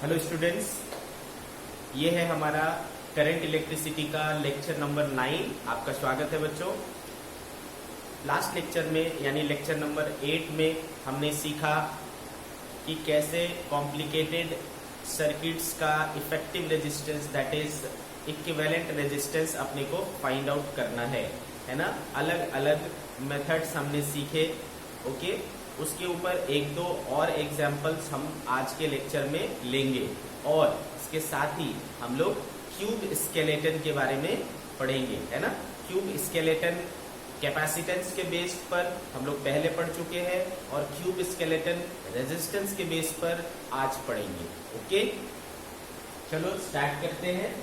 Hello students, ये है हमारा करंट इलेक्ट्रिसिटी का लेक्चर नंबर 9। आपका स्वागत है बच्चों। लास्ट लेक्चर में यानी लेक्चर नंबर 8 में हमने सीखा कि कैसे कॉम्प्लिकेटेड सर्किट्स का effective resistance that is equivalent resistance अपने को फाइंड आउट करना है ना। अलग अलग मेथड्स हमने सीखे। ओके, उसके ऊपर एक दो और एग्जाम्पल्स हम आज के लेक्चर में लेंगे और इसके साथ ही हम लोग क्यूब स्केलेटन के बारे में पढ़ेंगे, है ना। क्यूब स्केलेटन कैपेसिटेंस के बेस पर हम लोग पहले पढ़ चुके हैं और क्यूब स्केलेटन रेजिस्टेंस के बेस पर आज पढ़ेंगे। ओके, चलो स्टार्ट करते हैं।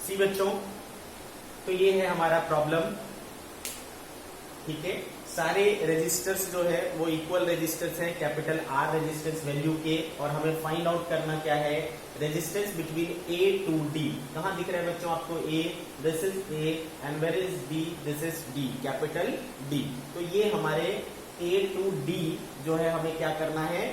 सी बच्चों, तो ये है हमारा प्रॉब्लम। ठीक है, सारे रेजिस्टर्स जो है वो इक्वल रेजिस्टर्स हैं, कैपिटल आर रेजिस्टेंस वैल्यू के, और हमें फाइंड आउट करना क्या है, resistance between A to D. कहां दिख रहा है बच्चों आपको? A, this is A and where is B? This is D, capital D. तो ये हमारे ए टू डी जो है हमें क्या करना है,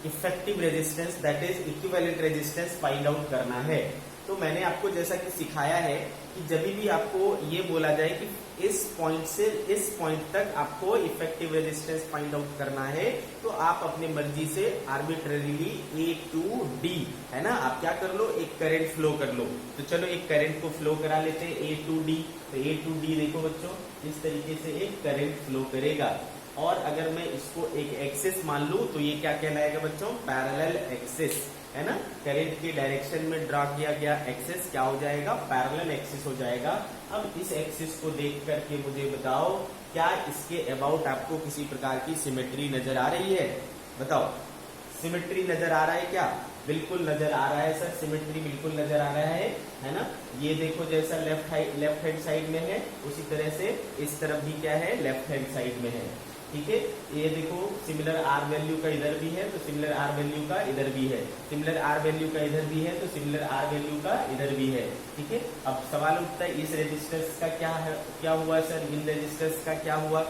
effective resistance that is equivalent resistance find out करना है। तो मैंने आपको जैसा कि सिखाया है कि जब भी आपको ये बोला जाए कि इस पॉइंट से इस पॉइंट तक आपको इफेक्टिव रेजिस्टेंस फाइंड आउट करना है, तो आप अपनी मर्जी से आर्बिट्ररीली ए टू डी, है ना, आप क्या कर लो, एक करंट फ्लो कर लो। तो चलो एक करंट को फ्लो करा लेते हैं ए टू डी। तो ए टू डी देखो बच्चों, इस तरीके से एक करंट फ्लो करेगा। और अगर मैं इसको एक एक्सिस मान लू तो ये क्या कहलाएगा बच्चों? पैरेलल एक्सिस, है ना। करंट के डायरेक्शन में ड्रा किया गया एक्सिस क्या हो जाएगा? पैरेलल एक्सिस हो जाएगा। अब इस एक्सिस को देख करके मुझे बताओ, क्या इसके अबाउट आपको किसी प्रकार की सिमेट्री नजर आ रही है? बताओ, सिमेट्री नजर आ रहा है क्या? बिल्कुल नजर आ रहा है सर, सिमेट्री बिल्कुल नजर आ रहा है ना। ये देखो जैसा लेफ्ट हैंड साइड में है उसी तरह से इस तरफ भी क्या है, लेफ्ट हैंड साइड में है। ठीक है, ये देखो सिमिलर आर वैल्यू का इधर भी है तो सिमिलर आर वैल्यू का इधर भी है, सिमिलर आर वैल्यू का इधर भी है तो सिमिलर आर वैल्यू का इधर भी है। ठीक है, अब सवाल उठता है इस रेजिस्टेंस का क्या हुआ सर, इन रेजिस्टेंस का क्या हुआ?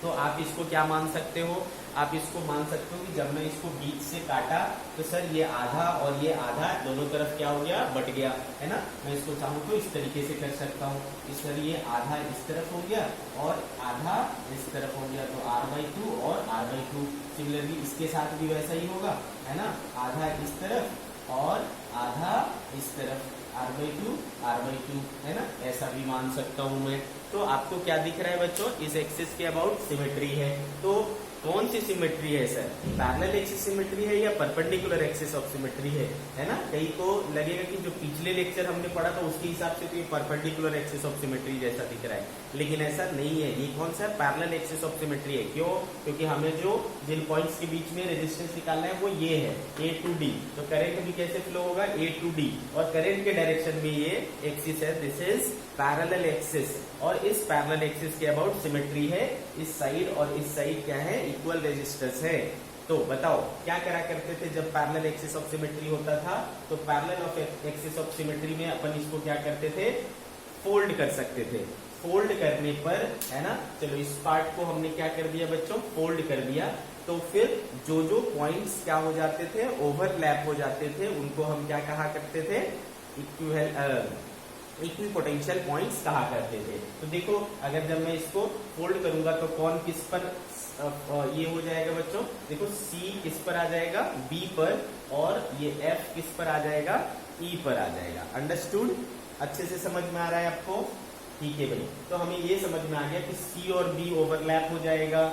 तो आप इसको क्या मान सकते हो? आप इसको मान सकते हो कि जब मैं इसको बीच से काटा तो सर ये आधा और ये आधा दोनों तरफ क्या हो गया, बट गया, है ना। मैं इसको चाहूँ तो इस तरीके से कर सकता हूँ, इस तरह ये आधा इस तरफ हो गया और आधा इस तरफ हो गया, तो r/2 और r/2। सिमिलरली इसके साथ भी वैसा ही होगा, है ना, आधा इस तरफ और आधा इस तरफ, r/2 r/2, है ना, ऐसा भी मान सकता हूं मैं। तो आपको क्या दिख रहा है बच्चों? इस एक्सिस के अबाउट सिमेट्री है। तो कौन सी सिमेट्री है सर? पैरेलल एक्सिस सिमेट्री है या परपेंडिकुलर एक्सिस ऑफ सिमेट्री है ना। कई को लगेगा कि जो पिछले लेक्चर हमने पढ़ा था उसके हिसाब से तो ये परपेंडिकुलर एक्सिस ऑफ सिमेट्री जैसा दिख रहा है, लेकिन ऐसा नहीं है। ये कौन सा पैरेलल एक्सिस ऑफ सिमेट्री है? क्यों? क्योंकि हमें जो जिन पॉइंट्स के बीच में रेजिस्टेंस निकालना है वो ये है, ए टू डी। तो करंट भी कैसे फ्लो होगा? ए टू डी, और करंट के डायरेक्शन में ये एक्सिस है, दिस इज पैरेलल एक्सिस। और इस पैरेलल एक्सिस के अबाउट सिमेट्री है, इस साइड और इस साइड क्या है, इक्वल रेजिस्टेंस है। तो बताओ क्या करा करते थे जब पैरेलल एक्सिस ऑफ सिमेट्री होता था? तो parallel of axis of symmetry में अपन इसको क्या करते थे, फोल्ड कर सकते थे। फोल्ड करने पर, है ना, चलो इस पार्ट को हमने क्या कर दिया बच्चों, फोल्ड कर दिया, तो फिर जो जो पॉइंट्स क्या हो जाते थे, ओवरलैप हो जाते थे, उनको हम क्या कहा करते थे, इक्विपोटेंशियल पॉइंट्स कहा करते थे। तो देखो अगर जब मैं इसको फोल्ड करूंगा तो कौन किस पर ये हो जाएगा बच्चों, देखो C किस पर आ जाएगा, B पर, और ये F किस पर आ जाएगा, E पर आ जाएगा। अंडरस्टूड? अच्छे से समझ में आ रहा है आपको? ठीक है भाई, तो हमें ये समझ में आ गया कि C और B ओवरलैप हो जाएगा,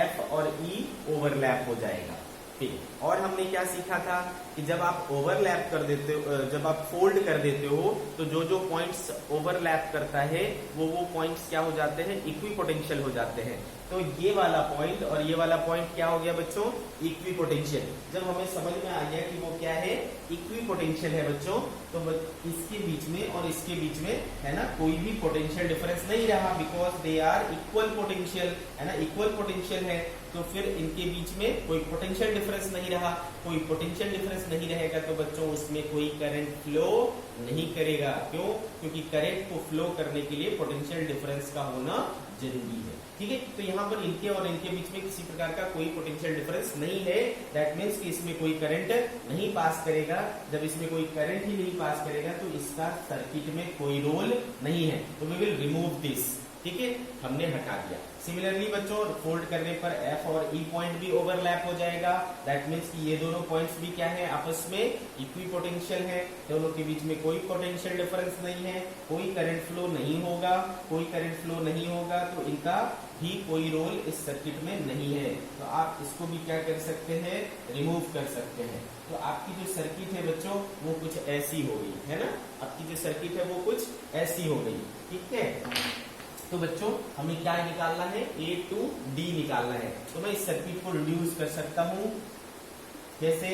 F और E ओवरलैप हो जाएगा। ठीक, और हमने क्या सीखा था कि जब आप ओवरलैप कर देते हो, जब आप फोल्ड कर देते हो, तो जो जो पॉइंट्स ओवरलैप करता है वो पॉइंट्स क्या हो जाते हैं, इक्विपोटेंशियल हो जाते हैं। तो ये वाला पॉइंट और ये वाला पॉइंट क्या हो गया बच्चों, इक्विपोटेंशियल। जब हमें समझ में आ गया कि वो क्या है, इक्विपोटेंशियल है बच्चों, तो इसके बीच में और इसके बीच में, है ना, कोई भी पोटेंशियल डिफरेंस नहीं रहा, because they are equal potential, है ना, इक्वल पोटेंशियल है, तो फिर इनके बीच में कोई पोटेंशियल डिफरेंस नहीं रहा। कोई पोटेंशियल डिफरेंस नहीं रहेगा तो बच्चों उसमें कोई करंट फ्लो नहीं करेगा। क्यों? क्योंकि करंट को फ्लो करने के लिए पोटेंशियल डिफरेंस का होना जरूरी है। ठीक है, तो यहाँ पर इनके और इनके बीच में किसी प्रकार का कोई पोटेंशियल डिफरेंस नहीं है। दैट मीन्स कि इसमें कोई करंट नहीं पास करेगा। जब इसमें कोई करंट ही नहीं पास करेगा तो इसका सर्किट में कोई रोल नहीं है। तो वी विल रिमूव दिस। ठीक है, हमने हटा दिया। सिमिलरली बच्चों फोल्ड करने पर F और E पॉइंट भी ओवरलैप हो जाएगा। दैट मीन्स कि ये दोनों पॉइंट्स भी क्या है, आपस में इक्विपोटेंशियल है। दोनों के बीच में कोई पोटेंशियल डिफरेंस नहीं है, कोई करंट फ्लो नहीं होगा। कोई करंट फ्लो नहीं होगा तो इनका भी कोई रोल इस सर्किट में नहीं है। तो आप इसको भी क्या कर सकते हैं, रिमूव कर सकते हैं। तो आपकी जो सर्किट है बच्चों वो कुछ ऐसी हो गई, है ना, आपकी जो सर्किट है वो कुछ ऐसी हो गई। ठीक है, तो बच्चों हमें क्या निकालना है, A to D निकालना है। तो मैं इस सर्किट को रिड्यूस कर सकता हूं, जैसे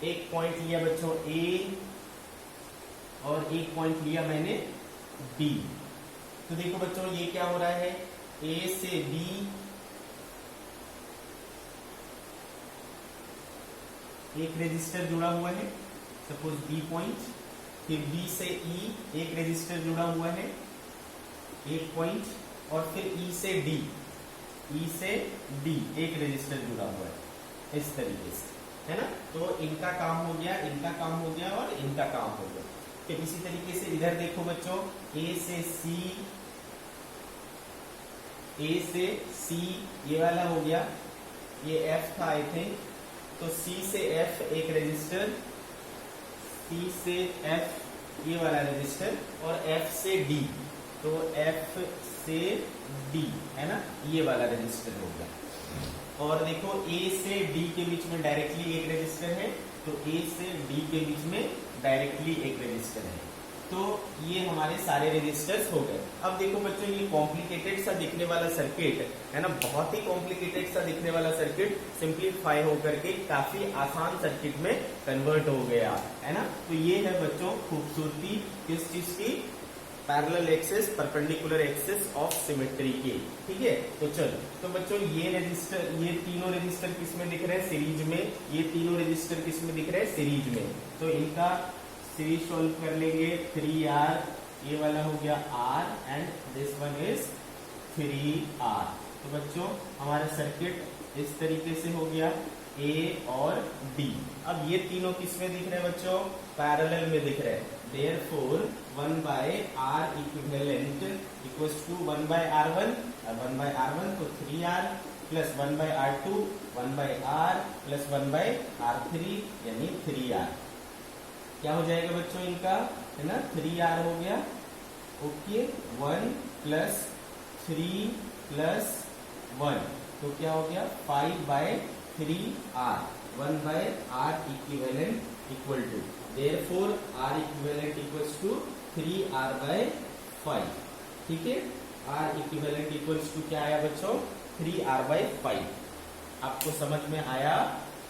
एक पॉइंट लिया बच्चों A और एक पॉइंट लिया मैंने B। तो देखो बच्चों ये क्या हो रहा है, A से B एक रेजिस्टर जुड़ा हुआ है, सपोज B पॉइंट, फिर B से E एक रेजिस्टर जुड़ा हुआ है, एक पॉइंट, और फिर E से D एक रेजिस्टर जुड़ा हुआ है, इस तरीके से, है ना। तो इनका काम हो गया, इनका काम हो गया और इनका काम हो गया। फिर इसी तरीके से इधर देखो बच्चों, A से C ये वाला हो गया, ये F था आई थिंक, तो C से F एक रेजिस्टर, C से F ये वाला रेजिस्टर, और F से D, तो F से D, है ना, ये वाला रेजिस्टर हो गया। और देखो A से D के बीच में डायरेक्टली एक रेजिस्टर है, तो A से D के बीच में डायरेक्टली एक रेजिस्टर है। तो ये हमारे सारे रेजिस्टर्स हो गए। अब देखो बच्चों ये कॉम्प्लिकेटेड सा दिखने वाला सर्किट, है ना, बहुत ही कॉम्प्लिकेटेड सा दिखने वाला सर्किट सिंप्लीफाई होकर के काफी आसान सर्किट में कन्वर्ट हो गया, है ना। तो ये है बच्चों खूबसूरती किस चीज की, parallel axis perpendicular axis of symmetry की। ठीक है, तो चलो, तो बच्चों ये रेजिस्टर, ये तीनों रेजिस्टर किस में दिख रहे हैं, सीरीज में। ये तीनों रेजिस्टर किस में दिख रहे हैं, सीरीज में। तो इनका सीरीज सॉल्व कर लेंगे, 3R, ये वाला हो गया R and this one is 3R। तो बच्चों हमारा सर्किट इस तरीके से हो गया, A और D। अब ये तीनों किस में दिख रहे हैं बच्चों, पैरेलल में दिख रहे हैं। Therefore 1/R equivalent equals to 1/R1, 1/R1 तो 3R plus 1/R2, 1/R plus 1/R3 यानी 3R। क्या हो जाएगा बच्चों इनका, है ना, 3R हो गया। ओके, 1 प्लस 3 प्लस 1 तो क्या हो गया 5/3R, 1/R equivalent equal to, therefore R equivalent equals to 3R/5। ठीक है, R equivalent equals to क्या आया बच्चों, 3R/5। आपको समझ में आया?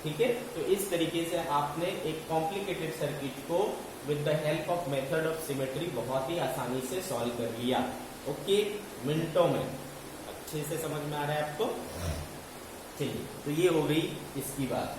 ठीक है, तो इस तरीके से आपने एक कॉम्प्लिकेटेड सर्किट को with the help of method of symmetry बहुत ही आसानी से सॉल्व कर लिया। ओके, मिनटों में। अच्छे से समझ में आ रहा है आपको? चलिए, तो ये हो गई इसकी बात।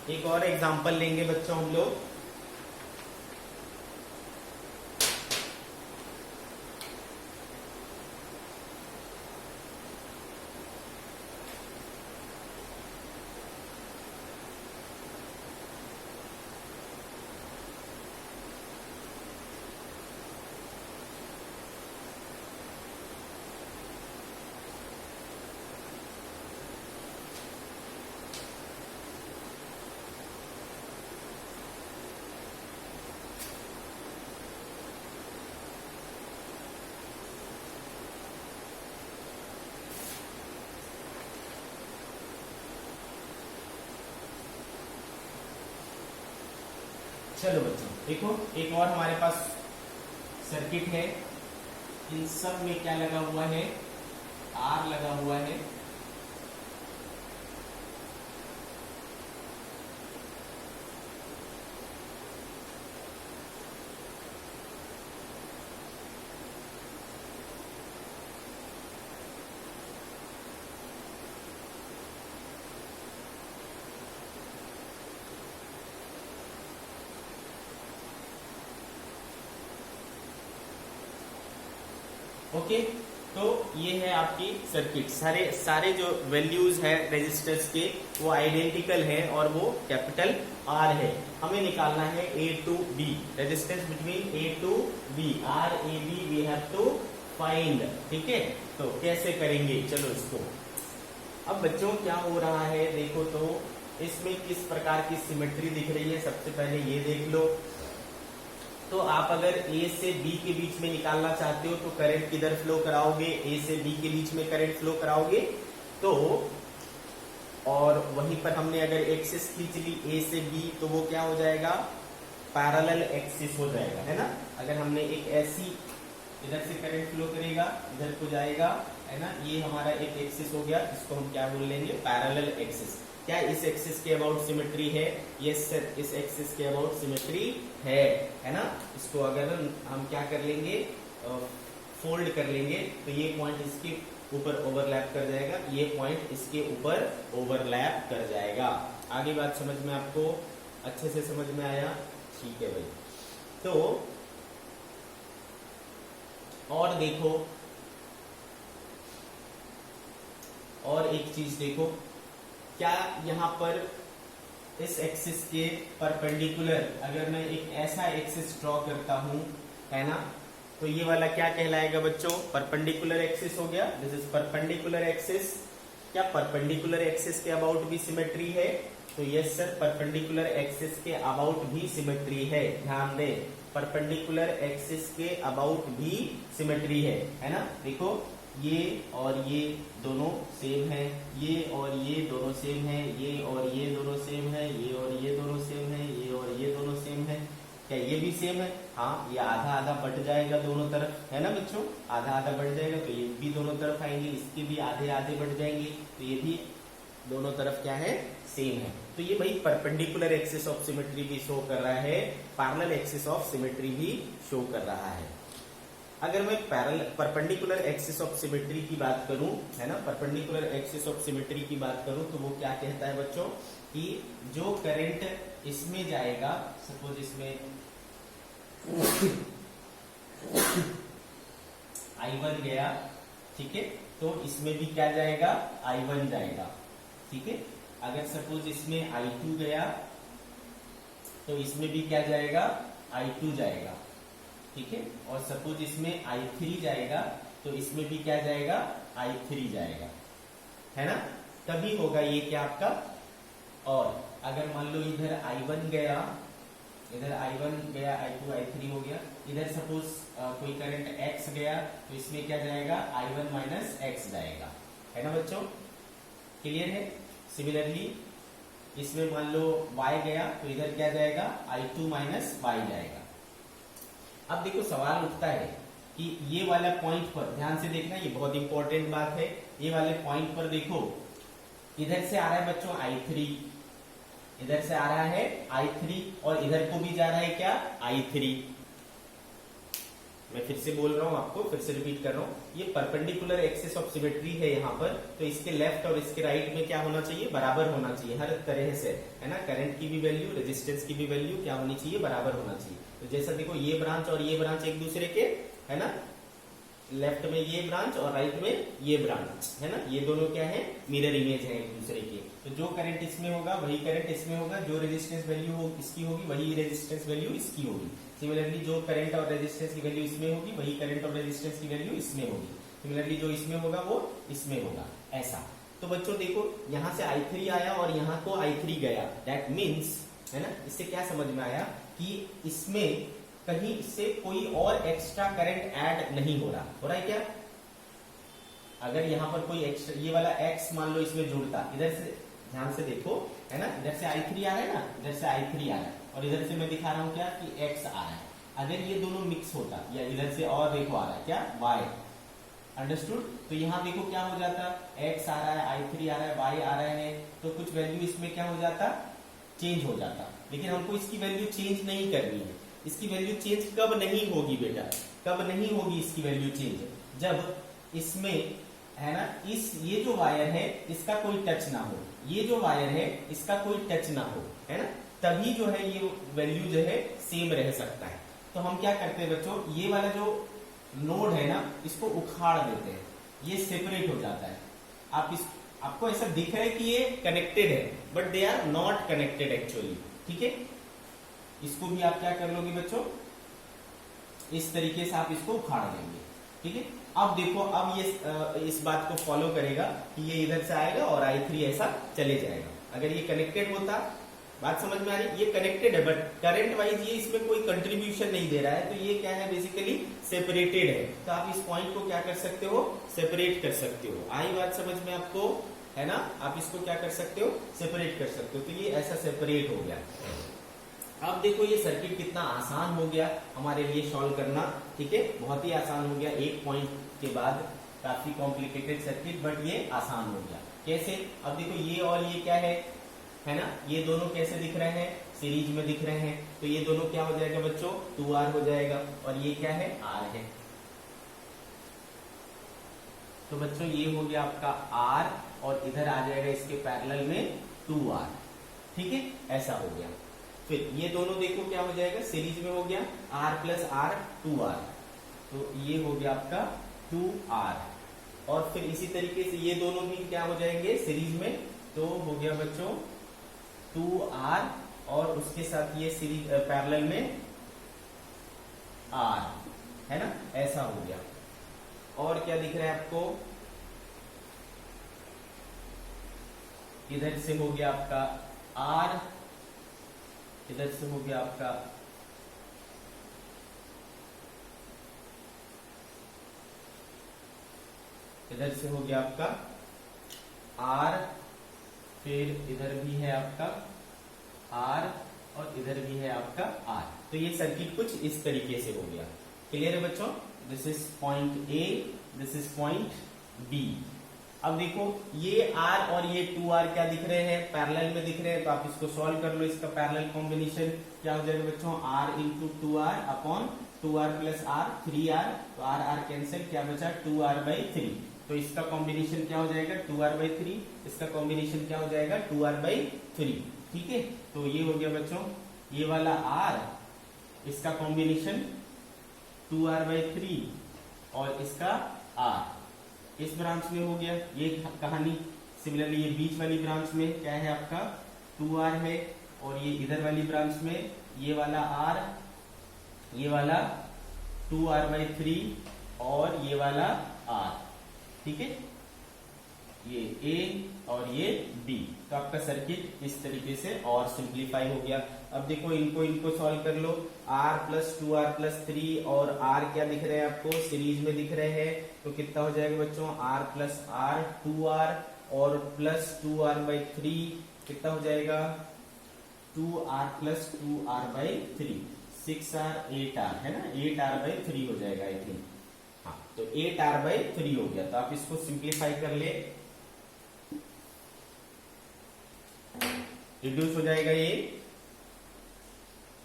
एक और एग्जांपल लेंगे बच्चों हम लोग। चलो बच्चों देखो, एक और हमारे पास सर्किट है। इन सब में क्या लगा हुआ है, आर लगा हुआ है। ओके, तो ये है आपकी सर्किट। सारे जो वैल्यूज है रेजिस्टर्स के वो आइडेंटिकल है और वो कैपिटल आर है। हमें निकालना है A to B, resistance between A to B, R A B we have to find. ठीक है, तो कैसे करेंगे, चलो इसको। अब बच्चों क्या हो रहा है देखो, तो इसमें किस प्रकार की सिमेट्री दिख रही है, सबसे पहले ये देख लो। तो आप अगर ए से बी के बीच में निकालना चाहते हो तो करंट किधर फ्लो कराओगे, ए से बी के बीच में करंट फ्लो कराओगे। तो और वहीं पर हमने अगर एक्सिस खींच ली ए से बी तो वो क्या हो जाएगा, पैरेलल एक्सिस हो जाएगा, है ना। अगर हमने एक ऐसी, इधर से करंट फ्लो करेगा, इधर को जाएगा, है ना, ये हमारा एक एक्सिस हो गया, इसको हम क्या बोल लेंगे, पैरेलल एक्सिस। क्या इस एक्सिस के अबाउट सिमेट्री है? यस सर, इस एक्सिस के अबाउट सिमेट्री है ना। इसको अगर हम क्या कर लेंगे, फोल्ड कर लेंगे, तो ये पॉइंट इसके ऊपर ओवरलैप कर जाएगा, ये पॉइंट इसके ऊपर ओवरलैप कर जाएगा। आगे बात समझ में आपको अच्छे से समझ में आया? ठीक है भाई। तो और देखो, और एक चीज देखो, क्या यहाँ पर इस एक्सिस के परपेंडिकुलर अगर मैं एक ऐसा एक्सिस ड्रॉ करता हूं, है ना, तो ये वाला क्या कहलाएगा बच्चों, परपेंडिकुलर एक्सिस हो गया। This is perpendicular axis. क्या परपेंडिकुलर एक्सिस के अबाउट भी सिमेट्री है? तो यस सर, परपेंडिकुलर एक्सिस के अबाउट भी सिमेट्री है। ध्यान दें, परपेंडिकुलर एक्सिस के अबाउट भी सिमेट्री है ना। देखो, ये और ये दोनों सेम है, ये और ये दोनों सेम है, ये और ये दोनों सेम है, ये और ये दोनों सेम है, ये और ये दोनों सेम है। क्या ये भी सेम है? हाँ, ये आधा आधा बढ़ जाएगा दोनों तरफ, है ना बच्चों, आधा आधा बढ़ जाएगा, तो ये भी दोनों तरफ आएंगे, इसके भी आधे आधे बढ़ जाएंगे, तो ये भी दोनों तरफ क्या है, सेम है। तो ये भाई परपेंडिकुलर एक्सिस ऑफ सिमेट्री भी शो कर रहा है, पैरेलल एक्सिस ऑफ सिमेट्री भी शो कर रहा है। अगर मैं परपेंडिकुलर एक्सिस ऑफ सिमेट्री की बात करूं, है ना, परपेंडिकुलर एक्सिस ऑफ सिमेट्री की बात करूं, तो वो क्या कहता है बच्चों कि जो करंट इसमें जाएगा, सपोज इसमें I1 गया, ठीक है, तो इसमें भी क्या जाएगा, I1 जाएगा, ठीक है। अगर सपोज इसमें I2 गया तो इसमें भी क्या जाएगा, I2 जाएगा, ठीक है। और सपोज इसमें I3 जाएगा तो इसमें भी क्या जाएगा, I3 जाएगा, है ना। तभी होगा ये क्या आपका। और अगर मान लो इधर I1 गया, इधर I1 गया, I2 I3 हो गया, इधर सपोज कोई करंट X गया तो इसमें क्या जाएगा, I1 माइनस X जाएगा, है ना बच्चों, क्लियर है। सिमिलरली इसमें मान लो Y गया तो इधर क्या जाएगा, I2 माइनस Y जाएगा। अब देखो सवाल उठता है कि ये वाला पॉइंट पर ध्यान से देखना, ये बहुत इंपॉर्टेंट बात है। ये वाले पॉइंट पर देखो, इधर से आ रहा है बच्चों I3, इधर से आ रहा है I3 और इधर को भी जा रहा है क्या, I3, मैं फिर से बोल रहा हूँ आपको, फिर से रिपीट कर रहा हूँ, ये परपेंडिकुलर एक्सिस ऑफ सिमेट्री है यहाँ पर, तो इसके लेफ्ट और इसके राइट में क्या होना चाहिए, बराबर होना चाहिए हर तरह से, है ना। करंट की भी वैल्यू, रेजिस्टेंस की भी वैल्यू क्या होनी चाहिए, बराबर होना चाहिए। तो जैसा देखो ये ब्रांच और ये ब्रांच एक दूसरे के, है ना, लेफ्ट में ये ब्रांच और राइट में ये ब्रांच, है ना, ये दोनों क्या है, मिरर इमेज है एक दूसरे के। तो जो करंट इसमें होगा वही करंट इसमें होगा, जो रेजिस्टेंस वैल्यू हो इसकी होगी वही रेजिस्टेंस वैल्यू इसकी होगी। सिमिलरली जो करंट और रेजिस्टेंस की वैल्यू इसमें होगी वही करंट और रेजिस्टेंस की वैल्यू इसमें होगी। सिमिलरली जो इसमें होगा वो इसमें होगा, ऐसा। तो बच्चों देखो यहाँ से I3 आया और यहाँ को I3 गया, दैट मीन्स, है ना, इससे क्या समझ में आया कि इसमें कहीं से कोई और एक्स्ट्रा करंट ऐड नहीं हो रहा है क्या। अगर यहाँ पर कोई एक्स्ट्रा, ये वाला x मान लो इसमें जुड़ता, इधर से ध्यान से देखो, है ना, इधर से I3 आ रहा है ना, इधर से I3 आ रहा है और इधर से मैं दिखा रहा हूँ क्या कि x आ रहा है। अगर ये दोनों मिक्स होता, या इधर से और देखो आ रहा है क्या, y, अंडरस्टूड। तो यहाँ देखो क्या हो जाता, x आ रहा है, I3 आ रहा है, y आ रहा है, तो कुछ वैल्यू इसमें क्या हो जाता, चेंज हो जाता। लेकिन हमको इसकी वैल्यू चेंज नहीं करनी है। इसकी वैल्यू चेंज कब नहीं होगी बेटा, कब नहीं होगी इसकी वैल्यू चेंज, जब इसमें, है ना, ये जो वायर है इसका कोई टच ना हो, ये जो वायर है इसका कोई टच ना हो, है ना, तभी जो है ये वैल्यू जो है सेम रह सकता है। तो हम क्या करते हैं बच्चों, ये वाला जो नोड है ना इसको उखाड़ देते हैं, ये सेपरेट हो जाता है। आपको ऐसा दिख रहा है कि ये कनेक्टेड है, but they are not connected actually, ठीक है। इसको भी आप क्या कर लोगे बच्चों, इस तरीके से आप इसको उखाड़ देंगे, ठीक है। अब देखो, अब ये इस बात को फॉलो करेगा कि ये इधर से आएगा और I3 ऐसा चले जाएगा। अगर ये कनेक्टेड होता, बात समझ में आ रही, ये कनेक्टेड है बट करंट वाइज ये इसमें कोई कंट्रीब्यूशन नहीं दे रहा है, तो ये क्या है, बेसिकली सेपरेटेड है। तो आप इस पॉइंट को क्या कर सकते हो, सेपरेट कर सकते हो। आई बात समझ में आपको, है ना, आप इसको क्या कर सकते हो, सेपरेट कर सकते हो। तो ये ऐसा सेपरेट हो गया। अब देखो ये सर्किट कितना आसान हो गया हमारे लिए सॉल्व करना, ठीक है, बहुत ही आसान हो गया। एक पॉइंट के बाद काफी कॉम्प्लिकेटेड सर्किट, बट ये आसान हो गया। कैसे, अब देखो ये और ये क्या है ना, ये दोनों कैसे दिख रहे हैं, सीरीज में दिख रहे हैं, तो ये दोनों क्या हो जाएगा बच्चों, 2R हो जाएगा, और ये क्या है, R है। तो बच्चों ये हो गया आपका R, और इधर आ जाएगा इसके पैरेलल में 2R, ठीक है, ऐसा हो गया। फिर ये दोनों देखो क्या हो जाएगा, सीरीज में हो गया, R प्लस R 2R, तो ये हो गया आपका 2R। और फिर इसी तरीके से ये दोनों भी क्या हो जाएंगे सीरीज में, तो हो गया बच्चों 2R, और उसके साथ ये सीरीज पैरेलल में R, है ना, ऐसा हो गया। और क्या दिख रहा है आपको, इधर से हो गया आपका R, इधर से हो गया आपका इधर से हो गया आपका R, फिर इधर भी है आपका R, और इधर भी है आपका R। तो ये सर्किट कुछ इस तरीके से हो गया। क्लियर है बच्चों, this is point A, this is point B। अब देखो ये R और ये 2R क्या दिख रहे हैं, पैरेलल में दिख रहे हैं, तो आप इसको सॉल्व कर लो। इसका पैरेलल कॉम्बिनेशन क्या हो जाएगा बच्चों, R into 2R upon 2R plus R 3R, तो R कैंसिल, क्या बचा 2R/3। तो इसका कॉम्बिनेशन क्या हो जाएगा 2R/3, इसका कॉम्बिनेशन क्या हो जाएगा 2R/3, ठीक है। तो ये हो गया बच्चों, ये वाला R, इसका कॉम्बिनेशन 2R/3, और इसका R इस ब्रांच में हो गया, ये कहानी। सिमिलरली ये बीच वाली ब्रांच में क्या है आपका 2R है, और ये इधर वाली ब्रांच में ये वाला R, ये वाला 2R/3, और ये वाला R, ठीक है, ये A और ये B। तो आपका सर्किट इस तरीके से और सिंप्लीफाई हो गया। अब देखो इनको सॉल्व कर लो, R प्लस 2R+3 और R क्या दिख रहे हैं आपको, सीरीज में दिख रहे हैं, तो कितना हो जाएगा बच्चों, R प्लस R 2R, और प्लस 2R/3 कितना हो जाएगा 2R plus 2R/3, 6R 8R, है ना, 8R/3 हो जाएगा आई थिंक, हाँ, तो 8R/3 हो गया। तो आप इसको सिंप्लीफाई कर ले, रिड्यूस हो जाएगा ये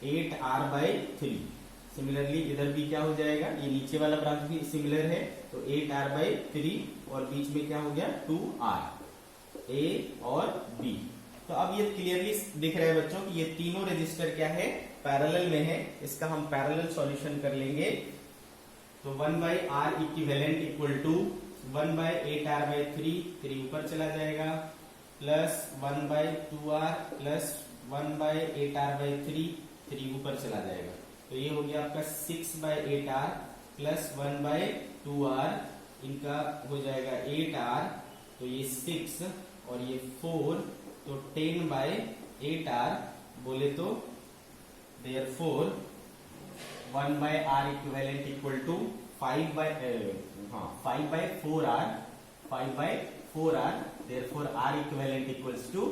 8R/3, सिमिलरली इधर भी क्या हो जाएगा, ये नीचे वाला ब्रांच भी सिमिलर है, तो 8r/3 और बीच में क्या हो गया 2r, A और B। तो अब ये क्लियरली दिख रहा है बच्चों कि ये तीनों रेजिस्टर क्या है, पैरेलल में है। इसका हम पैरेलल सॉल्यूशन कर लेंगे। तो 1/R equivalent equal to 1/8r/3, 3 ऊपर चला जाएगा, प्लस 1/2r प्लस 1/8r/3, 3 ऊपर चला जाएगा। तो ये हो गया आपका 6/8r प्लस 1/2r, इनका हो जाएगा 8r, तो ये 6 और ये 4, तो 10/8r बोले तो therefore 1/r equivalent equal to 5/4r, 5/4r, therefore r equivalent equals to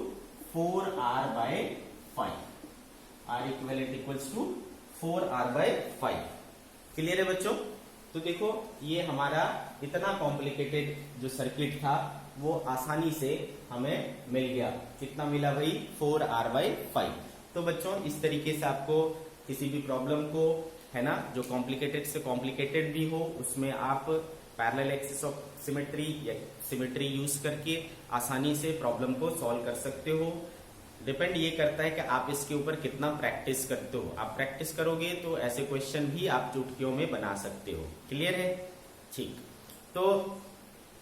4r/5, r equivalent equals to 4r/5। Clear है बच्चों? तो देखो ये हमारा इतना कॉम्प्लिकेटेड जो सर्किट था वो आसानी से हमें मिल गया। कितना मिला भाई, 4r/5। तो बच्चों इस तरीके से आपको किसी भी प्रॉब्लम को, है ना, जो कॉम्प्लिकेटेड से कॉम्प्लिकेटेड भी हो, उसमें आप पैरेलल एक्सिस ऑफ सिमेट्री या सिमेट्री यूज करके आसानी से प्रॉब्लम को सॉल्व कर सकते हो। डिपेंड ये करता है कि आप इसके ऊपर कितना प्रैक्टिस करते हो। आप प्रैक्टिस करोगे तो ऐसे क्वेश्चन भी आप चुटकियों में बना सकते हो। क्लियर है? ठीक। तो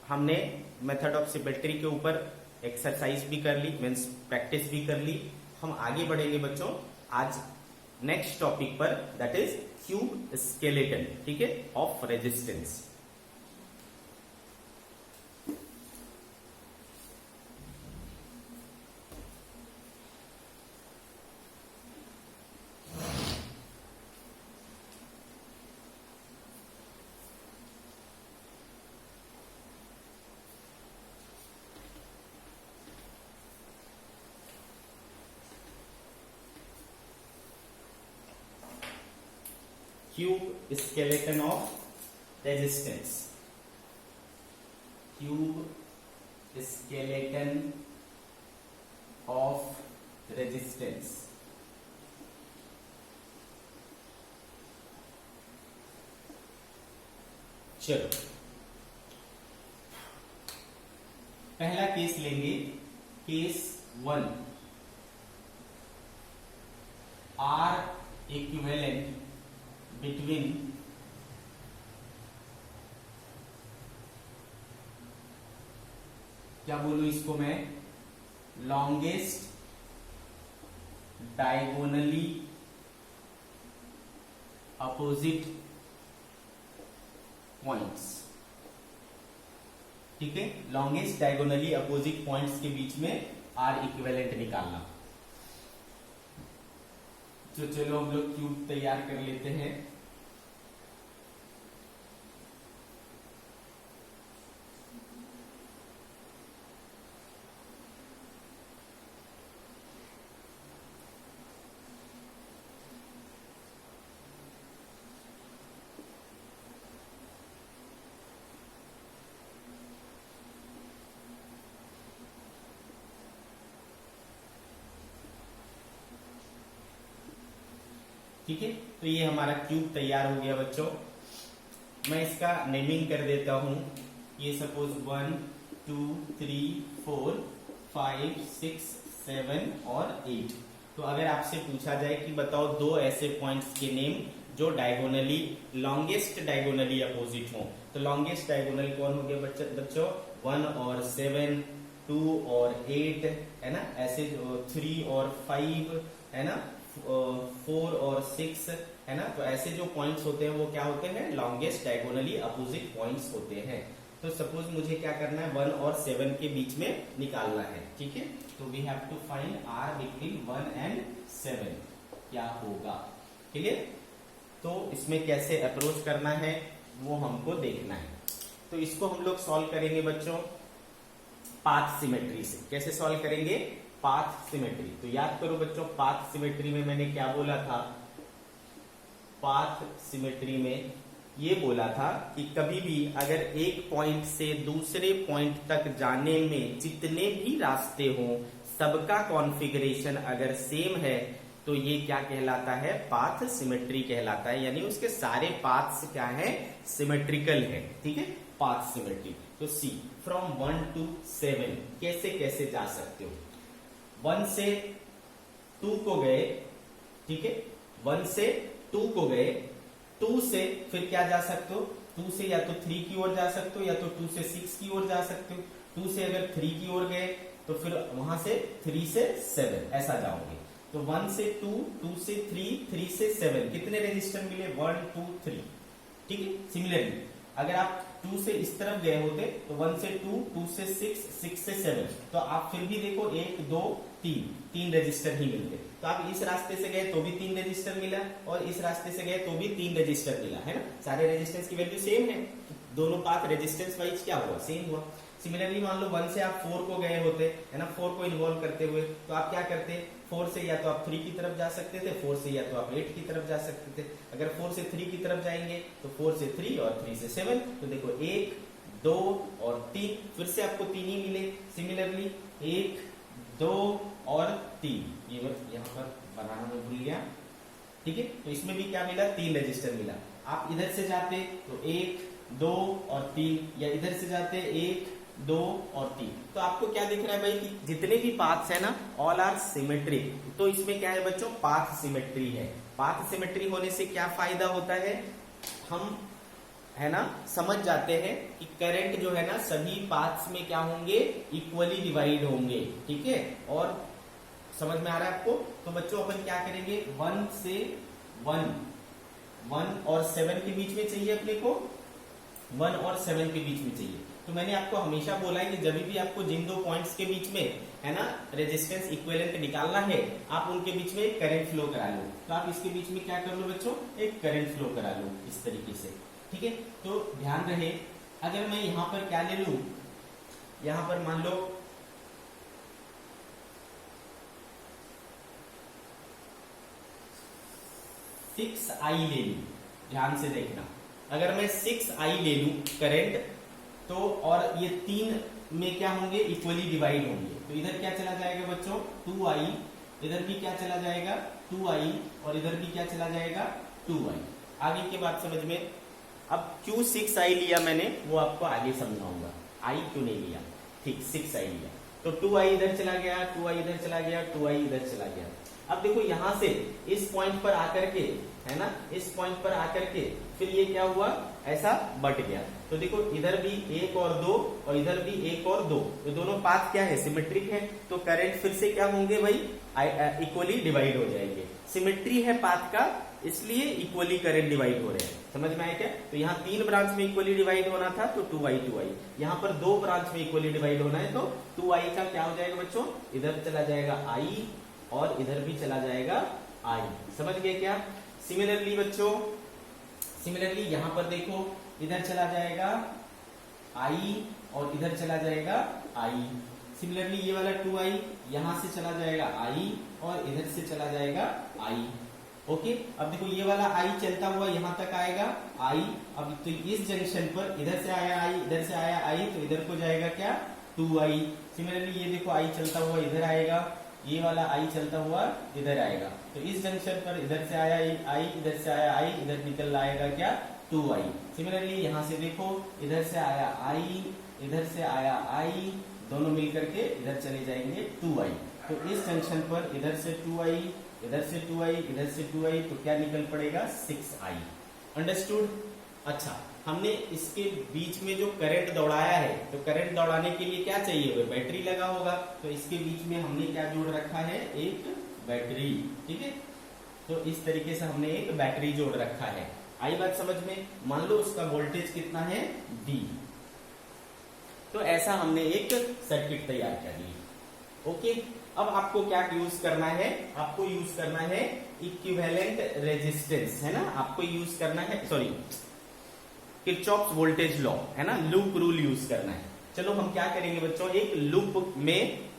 हमने मेथड ऑफ सिमेट्री के ऊपर एक्सरसाइज भी कर ली, मीन्स प्रैक्टिस भी कर ली। हम आगे बढ़ेंगे बच्चों आज नेक्स्ट टॉपिक पर, दैट इज क्यूब स्केलेटन, ठीक है, of resistance. Cube skeleton of resistance, cube skeleton of resistance. चलो पहला केस लेंगे, केस 1, आर इक्विवेलेंट बिटवीन क्या बोलूं इसको मैं, लॉन्गेस्ट डायगोनली अपोजिट पॉइंट्स, ठीक है, लॉन्गेस्ट डायगोनली अपोजिट पॉइंट्स के बीच में आर इक्विवेलेंट निकालना। तो चलो हम लोग क्यूब तैयार कर लेते हैं। ठीक है, तो ये हमारा क्यूब तैयार हो गया बच्चों। मैं इसका नेमिंग कर देता हूं। ये सपोज 1 2 3 4 5 6 7 और 8। तो अगर आपसे पूछा जाए कि बताओ दो ऐसे पॉइंट्स के नेम जो डायगोनली, लॉन्गेस्ट डायगोनली अपोजिट हो, तो लॉन्गेस्ट डायगोनल कौन हो गया बच्चों, 1 और 7, 2 और 8, है ना, ऐसे 3 और 5, है ना, 4 और 6, है ना। तो ऐसे जो पॉइंट्स होते हैं वो क्या होते हैं, लॉन्गेस्ट डायगोनली अपोजिट पॉइंट्स होते हैं। तो सपोज मुझे क्या करना है, 1 और 7 के बीच में निकालना है, ठीक है। तो we have to find R between 1 and 7 क्या होगा, क्लियर। तो इसमें कैसे अप्रोच करना है वो हमको देखना है। तो इसको हम लोग सॉल्व करेंगे बच्चों पाथ सिमेट्री से। कैसे सॉल्व करेंगे, पाथ सिमेट्री। तो याद करो बच्चों, पाथ सिमेट्री में मैंने क्या बोला था, पाथ सिमेट्री में ये बोला था कि कभी भी अगर एक पॉइंट से दूसरे पॉइंट तक जाने में जितने भी रास्ते हों, सबका कॉन्फ़िगरेशन अगर सेम है तो ये क्या कहलाता है, पाथ सिमेट्री कहलाता है, यानी उसके सारे पाथ्स क्या है, सिमेट्रिकल है, ठीक है, पाथ सिमेट्री। तो सी फ्रॉम 1 to 7 कैसे कैसे जा सकते हो, 1 से 2 को गए, ठीक है, 1 से 2 को गए, 2 से फिर क्या जा सकते हो, 2 से या तो 3 की ओर जा सकते हो या तो 2 से 6 की ओर जा सकते हो। 2 से अगर 3 की ओर गए तो फिर वहां से 3 से 7 ऐसा जाओगे। तो 1 से 2, 2 से 3, 3 से 7 कितने रजिस्टर मिले, 1 2 3, ठीक है। सिमिलरली अगर आप 2 से इस तरफ गए होते तो 1 से 2, 2 से 6, 6 से 7, तो आप फिर भी देखो 1 2 3 रजिस्टर ही मिलते। तो आप इस रास्ते से गए तो भी 3 रजिस्टर मिला और इस रास्ते से गए तो भी 3 रजिस्टर मिला, है ना। सारे रेजिस्टेंस की वैल्यू सेम है, दोनों पाथ रेजिस्टेंस वाइज क्या हुआ, सेम हुआ। सिमिलरली मान लो 1 से आप 4 को गए होते, है ना, 4 को इन्वॉल्व करते हुए, तो आप क्या करते, 4 से या तो आप 3 की तरफ जा सकते थे, 4 से या तो आप 8 की तरफ जा सकते थे। अगर 4 से 3 की तरफ जाएंगे तो 4 से 3 और 3 से 7, तो देखो 1 2 और 3, फिर से आपको 3 ही मिले। सिमिलरली 1 2 और 3, ये यहाँ पर बनाना मैं भूल गया, ठीक है। तो इसमें भी क्या मिला, 3 रजिस्टर मिला। आप इधर से जाते तो 1 2 और 3, या इधर से जाते 1 2 और 3, तो आपको क्या दिख रहा है भाई कि जितने भी पाथ्स है ना, ऑल आर सिमेट्रिक। तो इसमें क्या है बच्चों, पाथ सिमेट्री है। पाथ सिमेट्री होने से क्या फायदा होता है, हम है ना समझ जाते हैं कि करंट जो है ना सभी पाथ्स में क्या होंगे, इक्वली डिवाइड होंगे, ठीक है। और समझ में आ रहा है आपको। तो बच्चों अपन क्या करेंगे, 1 से 1 और 7 के बीच में चाहिए अपने को, 1 और 7 के बीच में चाहिए। तो मैंने आपको हमेशा बोला है कि जब भी आपको जिन दो पॉइंट्स के बीच में है ना रेजिस्टेंस इक्विवेलेंट निकालना है, आप उनके बीच में करंट फ्लो करा लो। तो आप इसके बीच में क्या कर लो बच्चों, एक करंट फ्लो करा लो इस तरीके से, ठीक है। तो ध्यान रहे, अगर मैं यहां पर क्या ले लू, यहां पर मान लो 6i ले लू, ध्यान से देखना, अगर मैं 6i ले लू करंट, तो और ये 3 में क्या होंगे, इक्वली डिवाइड होंगे। तो इधर क्या चला जाएगा बच्चों, 2i, इधर भी क्या चला जाएगा 2i, और इधर भी क्या चला जाएगा 2i। आगे की बात समझ में। अब क्यों 6i लिया मैंने वो आपको आगे समझाऊंगा, i क्यों नहीं लिया, ठीक 6i लिया। तो 2i इधर चला गया, 2i इधर चला गया, 2i इधर चला गया। अब देखो यहां से इस पॉइंट पर आकर के, है ना, इस पॉइंट पर आकर के फिर ये क्या हुआ, ऐसा बट गया। तो देखो इधर भी 1 और 2 और इधर भी 1 और 2, तो दोनों पाथ क्या है, सिमेट्रिक है। तो करंट फिर से क्या होंगे भाई, इक्वली डिवाइड हो जाएंगे। सिमेट्री है पाथ का, इसलिए इक्वली करंट डिवाइड हो रहे हैं। समझ में आया क्या। तो यहाँ 3 ब्रांच में इक्वली डिवाइड होना था तो 2i, यहाँ पर 2 ब्रांच में इक्वली डिवाइड होना है तो 2i का क्या हो जाएगा बच्चों, इधर चला जाएगा i और इधर भी चला जाएगा i। समझ गए क्या। सिमिलरली बच्चों, सिमिलरली यहां पर देखो, इधर चला जाएगा i और इधर चला जाएगा i। सिमिलरली ये वाला 2i यहां से चला जाएगा i और इधर से चला जाएगा i। ओके, अब देखो ये वाला i चलता हुआ यहां तक आएगा i। अब तो इस जंक्शन पर इधर से आया i, इधर से आया i, तो इधर को जाएगा क्या 2i। सिमिलरली ये देखो i चलता हुआ इधर आएगा, ये वाला i चलता हुआ इधर आएगा। तो इस जंक्शन पर इधर से आया i, इधर से आया i, इधर निकल आएगा क्या 2i। सिमिलरली यहां से देखो, इधर से आया i, इधर से आया i, दोनों मिलकर के इधर चले जाएंगे 2i। तो इस जंक्शन पर इधर से 2i, इधर से 2i, इधर से 2i, तो क्या निकल पड़ेगा 6i। अंडरस्टूड। अच्छा, हमने इसके बीच में जो करंट दौड़ाया है, तो करंट दौड़ाने के लिए क्या चाहिए, वो बैटरी लगा होगा। तो इसके बीच में हमने क्या जोड़ रखा है, एक बैटरी, ठीक है। तो इस तरीके से हमने एक बैटरी जोड़ रखा है। आई बात समझ में। मान लो उसका वोल्टेज कितना है V, तो ऐसा हमने एक सर्किट तैयार कर ली। ओके, अब आपको क्या यूज करना है, आपको यूज करना है इक्विवेलेंट रेजिस्टेंस, है ना, आपको यूज करना है, सॉरी किरचॉफ्स वोल्टेज लॉ, है ना, लूप रूल यूज करना है। चलो हम क्या करेंगे बच्चों, एक लूप में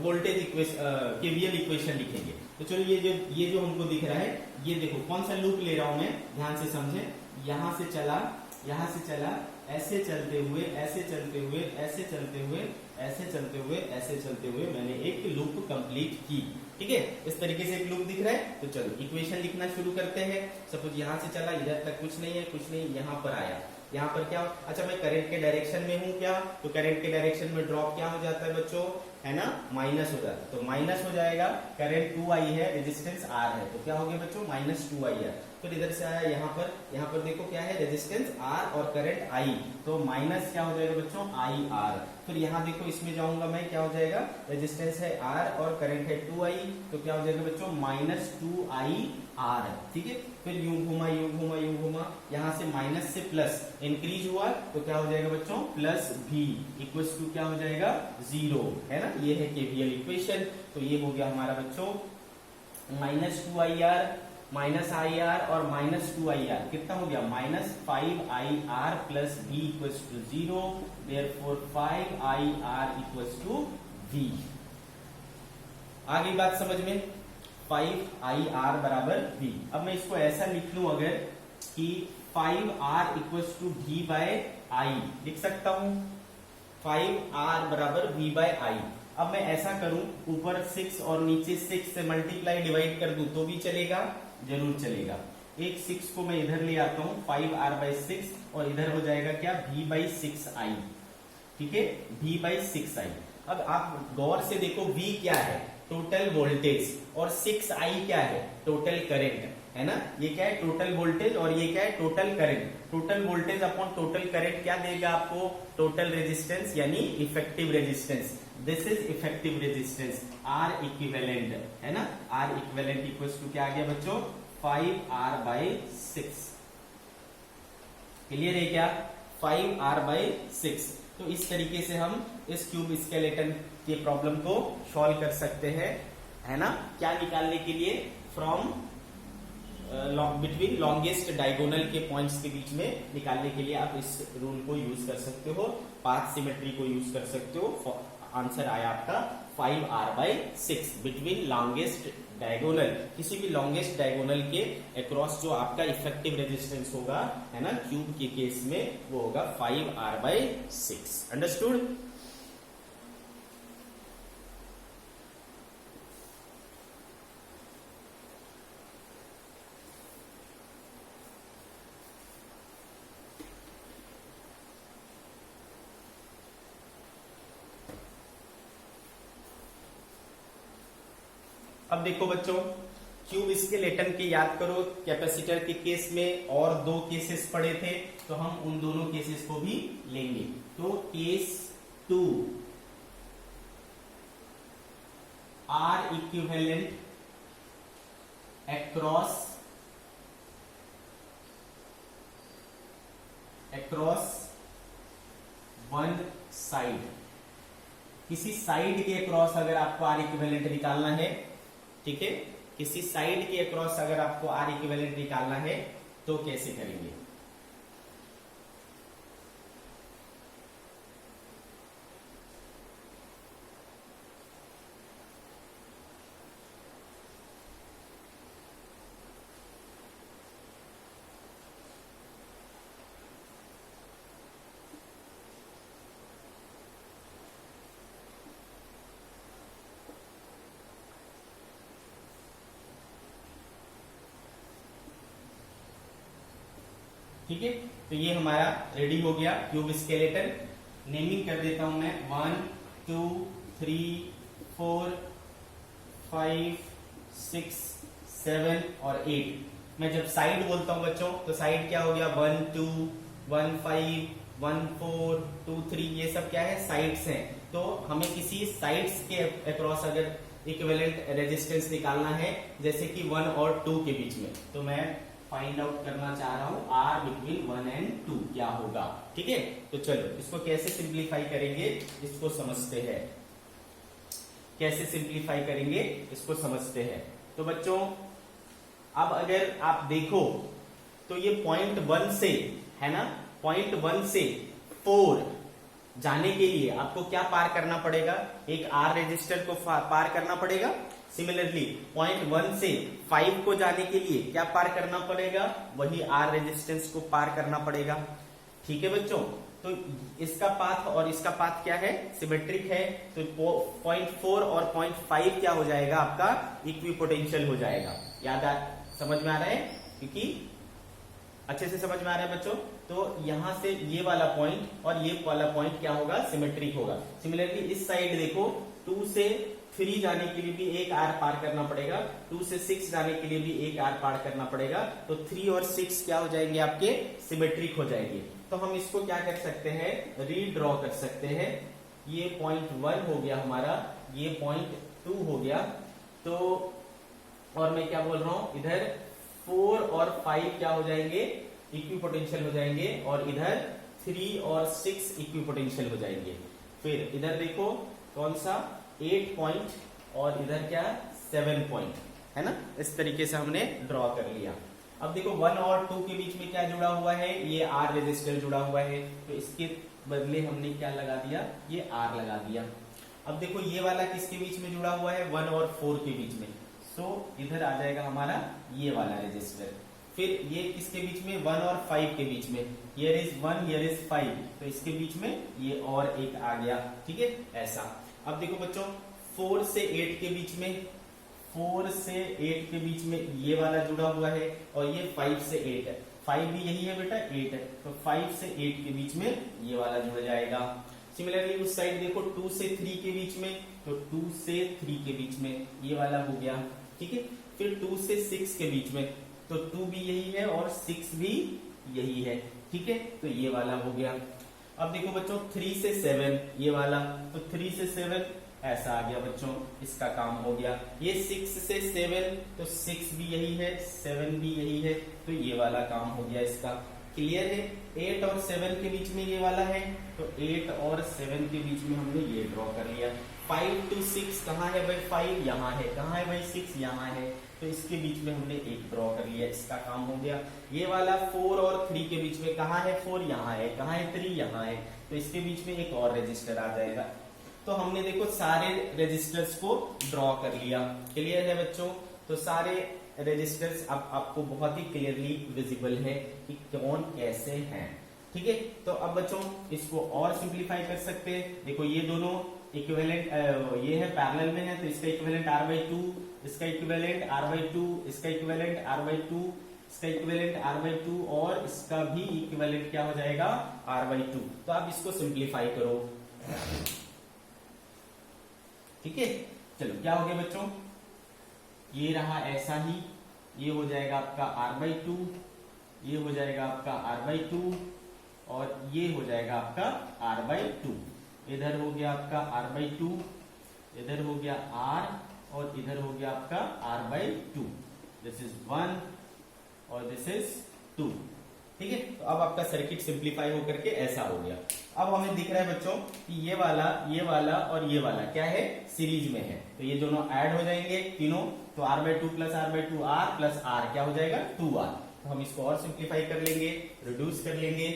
वोल्टेज केवीएल इक्वेशन लिखेंगे। तो चलो ये जो हमको दिख रहा है, ये देखो कौन सा लूप ले रहा हूं मैं, ध्यान से समझे। यहां से चला, यहां से चला, ऐसे चलते हुए, ऐसे चलते हुए, ऐसे चलते हुए, ऐसे चलते हुए, ऐसे चलते हुए मैंने एक लूप कंप्लीट की। ठीक है, इस तरीके से एक लूप दिख रहा है। तो चलो इक्वेशन लिखना शुरू करते हैं। सपोज यहां से चला, इधर तक कुछ नहीं है, कुछ नहीं, यहां पर आया, यहाँ पर क्या, अच्छा मैं करंट के डायरेक्शन में हूँ क्या, तो करंट के डायरेक्शन में ड्रॉप क्या हो जाता है बच्चों, है ना, माइनस हो जाता है। तो माइनस हो जाएगा, करंट 2i है, रेजिस्टेंस R है, तो क्या हो गया बच्चों, माइनस 2i। फिर इधर से आया यहाँ पर देखो क्या है, रेजिस्टेंस R और करंट I, तो माइनस क्या हो जाएगा बच्चों, IR। फिर यहाँ देखो इसमें जाऊंगा मैं, क्या हो जाएगा, रेजिस्टेंस है R और करंट है 2i, तो क्या हो जाएगा बच्चों, माइनस 2IR। ठीक है, फिर यूं घुमा यूं घुमा यूं घुमा, यहाँ से माइनस से प्लस इंक्रीज हुआ, तो क्या हो जाएगा बच्चों, प्लस V इक्वल्स टू क्या हो जाएगा, 0, है ना। ये है केवीएल इक्वेशन। तो ये हो गया हमारा बच्चों माइनस 2IR, माइनस IR और माइनस 2IR कितना हो गया, minus 5IR plus V equals to 0, therefore 5IR equals to V। आ गई बात समझ में, 5IR बराबर V। अब मैं इसको ऐसा लिख लूं अगर कि 5R equals to V by I, लिख सकता हूं 5R बराबर V बाय I। अब मैं ऐसा करूं, ऊपर 6 और नीचे 6 से मल्टीप्लाई डिवाइड कर दूं तो भी चलेगा, जरूर चलेगा। एक 6 को मैं इधर ले आता हूं, 5R बाई 6, और इधर हो जाएगा क्या, V बाई 6I। ठीक है, V बाई 6I। अब आप गौर से देखो, V क्या है, टोटल वोल्टेज, और 6I क्या है, टोटल करंट, है ना। ये क्या है, टोटल वोल्टेज, और ये क्या है, total current. Total voltage upon total current क्या देगा आपको, टोटल रेजिस्टेंस यानी effective resistance. This is effective resistance, R equivalent, है ना। R इक्विवेलेंट इक्वल्स टू क्या आ गया बच्चों, 5R बाई 6। क्लियर है क्या, 5R बाई 6। तो इस तरीके से हम इस क्यूब स्केलेटन के प्रॉब्लम को सॉल्व कर सकते हैं, है ना। क्या निकालने के लिए, फ्रॉम बिटवीन लॉन्गेस्ट डायगोनल के पॉइंट्स के बीच में निकालने के लिए आप इस रूल को यूज कर सकते हो, पाथ सिमेट्री को यूज कर सकते हो। आंसर आया आपका 5R by 6 between longest diagonal. किसी भी लॉन्गेस्ट डायगोनल के अक्रॉस जो आपका इफेक्टिव रेजिस्टेंस होगा, है ना, क्यूब के केस में वो होगा 5R बाई 6। अंडरस्टूड। अब देखो बच्चों, क्यूब स्केलेटन के याद करो, कैपेसिटर के केस में और 2 केसेस पड़े थे, तो हम उन दोनों केसेस को भी लेंगे। तो case 2, R equivalent across one side. किसी साइड के अक्रॉस अगर आपको R इक्विवेलेंट निकालना है, ठीक है, किसी साइड के अक्रॉस अगर आपको R इक्विवेलेंट निकालना है तो कैसे करेंगे। ठीक है, तो ये हमारा रेडी हो गया क्यूब स्केलेटन। नेमिंग कर देता हूं मैं, 1 2 3 4 5 6 7 और 8। मैं जब साइड बोलता हूं बच्चों, तो साइड क्या हो गया, 1 2 1 5 1 4 2 3, ये सब क्या है, साइड्स हैं। तो हमें किसी साइड्स के अक्रॉस अगर इक्विवेलेंट रेजिस्टेंस निकालना है, जैसे कि 1 और 2 के बीच में, तो मैं फाइंड आउट करना चाह रहा हूं R बिटवीन 1 एंड 2 क्या होगा। ठीक है, तो चलो इसको कैसे सिंप्लीफाई करेंगे इसको समझते हैं। कैसे सिंप्लीफाई करेंगे इसको समझते हैं। तो बच्चों अब अगर आप देखो तो ये पॉइंट 1 से, है ना, पॉइंट 1 से 4 जाने के लिए आपको क्या पार करना पड़ेगा, एक R रेजिस्टर को पार करना पड़ेगा। सिमिलरली पॉइंट 1 से 5 को जाने के लिए क्या पार करना पड़ेगा, वही R रेजिस्टेंस को पार करना पड़ेगा। ठीक है बच्चों, तो इसका पाथ और इसका पाथ क्या है, सिमेट्रिक है, तो 0.4 और 0.5 क्या हो जाएगा आपका इक्विपोटेंशियल हो जाएगा। समझ में आ रहा है, क्योंकि अच्छे से समझ में आ रहा है बच्चों। तो यहां से ये वाला पॉइंट और ये वाला पॉइंट क्या होगा, सिमेट्रिक होगा। सिमिलरली इस साइड देखो, 2 से 3 जाने के लिए भी एक आर पार करना पड़ेगा, 2 से 6 जाने के लिए भी एक आर पार करना पड़ेगा, तो 3 और 6 क्या हो जाएंगे आपके सिमेट्रिक हो जाएंगे। तो हम इसको क्या कर सकते हैं, रीड्रॉ कर सकते हैं। ये पॉइंट 1 हो गया हमारा, ये पॉइंट 2 हो गया, तो और मैं क्या बोल रहा हूं, इधर 4 और 5 क्या हो जाएंगे, इक्विपोटेंशियल हो जाएंगे, और इधर 3 और 6 इक्विपोटेंशियल हो जाएंगे। फिर इधर देखो कौन सा 8 पॉइंट और इधर क्या 7 पॉइंट है ना। इस तरीके से हमने ड्रॉ कर लिया। अब देखो 1 और 2 के बीच में क्या जुड़ा हुआ है, ये आर रेजिस्टर जुड़ा हुआ है, तो इसके बदले हमने क्या लगा दिया, ये आर लगा दिया। अब देखो ये वाला किसके बीच में जुड़ा हुआ है, 1 और 4 के बीच में, सो इधर आ जाएगा हमारा ये वाला रेजिस्टर। फिर ये किसके बीच में, 1 और 5 के बीच में, हियर इज 1 हियर इज 5, तो इसके बीच में ये और एक आ गया, ठीक है ऐसा। अब देखो बच्चों 4 से 8 के बीच में, 4 से 8 के बीच में ये वाला जुड़ा हुआ है, और ये 5 से 8 है, 5 भी यही है बेटा 8 है, तो 5 से 8 के बीच में ये वाला जुड़ जाएगा। सिमिलरली उस साइड देखो 2 से 3 के बीच में, तो 2 से 3 के बीच में ये वाला हो गया, ठीक है। फिर 2 से 6 के बीच में, तो 2 भी यही है और 6 भी यही है, ठीक है, तो ये वाला हो गया। अब देखो बच्चों 3 से 7 ये वाला, तो 3 से 7 ऐसा आ गया बच्चों, इसका काम हो गया। ये 6 से 7, तो 6 भी यही है, 7 भी यही है, तो ये वाला काम हो गया इसका। क्लियर है। 8 और 7 के बीच में ये वाला है, तो 8 और 7 के बीच में हमने ये ड्रॉ कर लिया। 5 to 6 कहाँ है भाई, 5 यहाँ है, कहाँ है भाई 6 यहाँ है, तो इसके बीच में हमने एक ड्रॉ कर लिया, इसका काम हो गया। ये वाला 4 और 3 के बीच में कहाँ है, 4 यहाँ है, कहाँ है 3 यहाँ है, तो इसके बीच में एक और रजिस्टर आ जाएगा। तो हमने देखो सारे रजिस्टर्स को ड्रॉ कर लिया। क्लियर है बच्चों। तो सारे रजिस्टर्स अब आपको बहुत ही क्लियरली विजिबल है कि कौन कैसे हैं, ठीक है। तो अब बच्चों इसको और सिंप्लीफाई कर सकते हैं। देखो ये दोनों इक्विवेलेंट, ये है पैरेलल में है, तो इसका इक्विवेलेंट r/2, इसका इक्विवेलेंट r/2, इसका इक्विवेलेंट r/2, इसका इक्विवेलेंट r/2, और इसका भी इक्विवेलेंट क्या हो जाएगा r/2। तो आप इसको सिंप्लीफाई करो, ठीक है। चलो क्या हो गया बच्चों, ये रहा ऐसा ही, ये हो जाएगा आपका r/2, ये हो जाएगा आपका r/2, और ये हो जाएगा आपका r/2। इधर हो गया आपका r/2, इधर हो गया r, और इधर हो गया आपका r/2। दिस इज 1 और दिस इज 2, ठीक है। तो अब आपका सर्किट सिंप्लीफाई होकर के ऐसा हो गया। अब हमें दिख रहा है बच्चों कि ये वाला और ये वाला क्या है, सीरीज में है, तो ये दोनों ऐड हो जाएंगे तीनों, तो r/2 plus r/2 r plus r क्या हो जाएगा 2r। तो हम इसको और सिंप्लीफाई कर लेंगे, रिड्यूस कर लेंगे।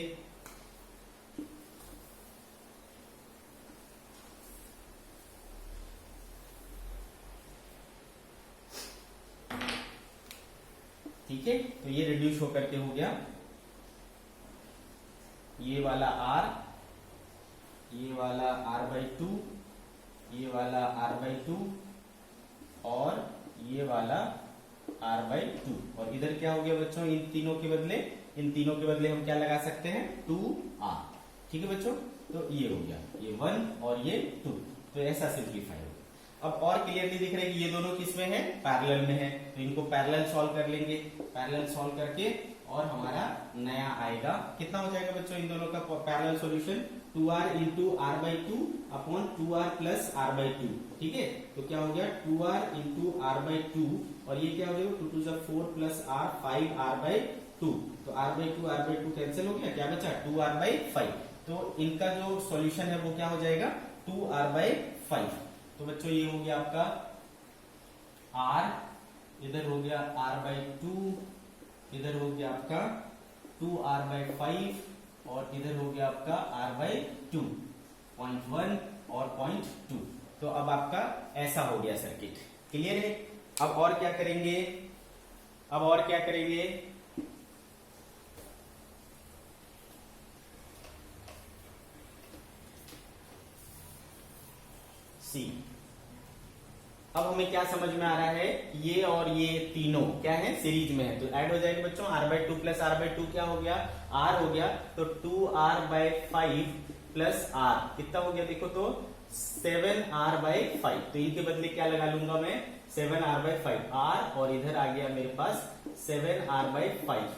ठीक है, तो ये रिड्यूस होकर के हो गया, ये वाला r, ये वाला r/2, ये वाला r/2, और ये वाला r/2, और इधर क्या हो गया बच्चों, इन तीनों के बदले हम क्या लगा सकते हैं 2r, ठीक है बच्चों। तो ये हो गया, ये 1 और ये 2, तो ऐसा सिंप्लीफाई हो गया। अब और क्लियरली दिख रहा है कि ये दोनों किसमें है, पैरेलल में है, तो इनको पैरेलल सॉल्व कर लेंगे। पैरेलल सॉल्व करके और हमारा नया आएगा, कितना हो जाएगा बच्चों इन दोनों का parallel solution, 2r into r/2 upon 2r plus r/2, ठीक है। तो क्या हो गया 2r इंटू r/2, और ये क्या हो जाएगा 2 2 4 प्लस r 5r/2, तो r/2 कैंसिल हो गया, क्या बचा 2r/5। तो इनका जो सॉल्यूशन है वो क्या हो जाएगा 2r/5। तो बच्चों ये हो गया आपका r, इधर हो गया r/2, इधर हो गया आपका 2r/5, और इधर हो गया आपका r/2, 0.1 और 0.2। तो अब आपका ऐसा हो गया सर्किट। क्लियर है। अब और क्या करेंगे, सी। अब हमें क्या समझ में आ रहा है, ये और ये तीनों क्या है, सीरीज में है, तो ऐड हो जाएंगे बच्चों। r/2 प्लस r/2 क्या हो गया, r हो गया, तो 2r/5 प्लस r कितना हो गया, देखो तो 7r/5। तो इनके बदले क्या लगा लूंगा मैं, 7r/5 r, और इधर आ गया मेरे पास 7r/5,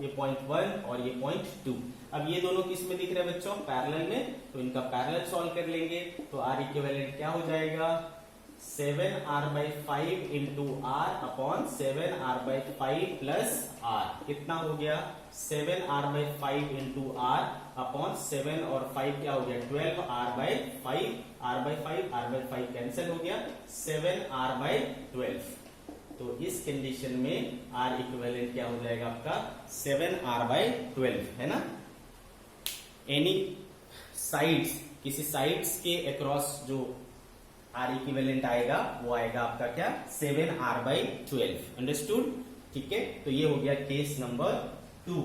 ये 0.1 और ये 0.2। अब ये दोनों किस में दिख रहे हैं बच्चों, पैरेलल में, तो इनका पैरेलल सॉल्व कर लेंगे। तो r इक्विवेलेंट क्या हो जाएगा, 7r/5 into r upon 7r/5 plus r, कितना हो गया 7r/5 इंटू r अपॉन 7 और 5 क्या हो गया 12r/5, r/5 कैंसिल हो गया, 7r/12। तो इस कंडीशन में r इक्विवेलेंट क्या हो जाएगा आपका 7r/12, है ना। एनी साइड्स, किसी साइड्स के अक्रॉस जो r इक्विवेलेंट आएगा वो आएगा आपका क्या 7r/12, अंडरस्टूड, ठीक है। तो ये हो गया case number 2।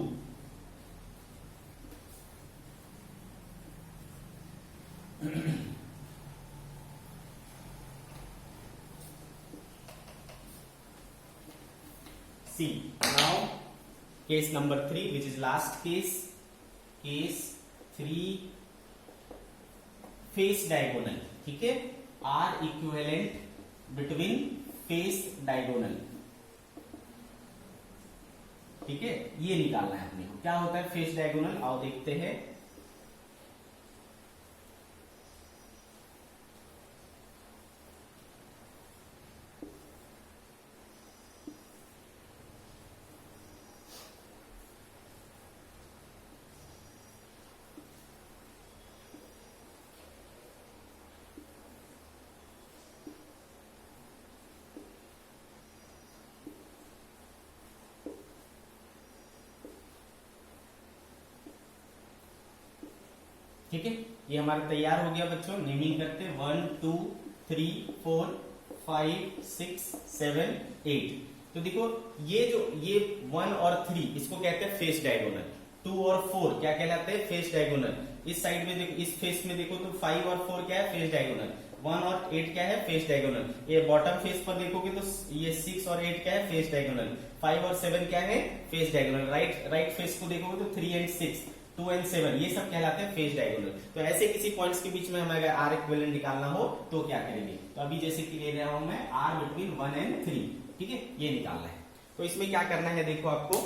See, now case number 3 which is last case, case 3 face diagonal, ठीक है, R equivalent between face diagonal, ठीक है, ये निकालना है अपने को। क्या होता है फेस डायगोनल, आओ देखते हैं। ठीक है, ये हमारा तैयार हो गया बच्चों। नेमिंग करते हैं 1 2 3 4 5 6 7 8। तो देखो ये 1 और 3 इसको कहते हैं फेस डायगोनल, 2 और 4 क्या कहलाते हैं फेस डायगोनल। इस साइड में देखो, इस फेस में देखो तो 5 और 4 क्या है फेस डायगोनल, 1 और 8 क्या है फेस डायगोनल। ये बॉटम फेस पर देखोगे तो ये 6 और 8 क्या है फेस डायगोनल, 5 और 7 क्या है फेस डायगोनल। राइट फेस को देखोगे तो 3 एंड 6, 2 एंड 7 ये सब कहलाते हैं फेस डायगोनल। तो ऐसे किसी पॉइंट्स के बीच में हमें अगर r इक्विवेलेंट निकालना हो तो क्या करेंगे, तो अभी जैसे कि ले रहा हूं मैं r बिटवीन 1 एंड 3, ठीक है, ये निकालना है। तो इसमें क्या करना है देखो आपको,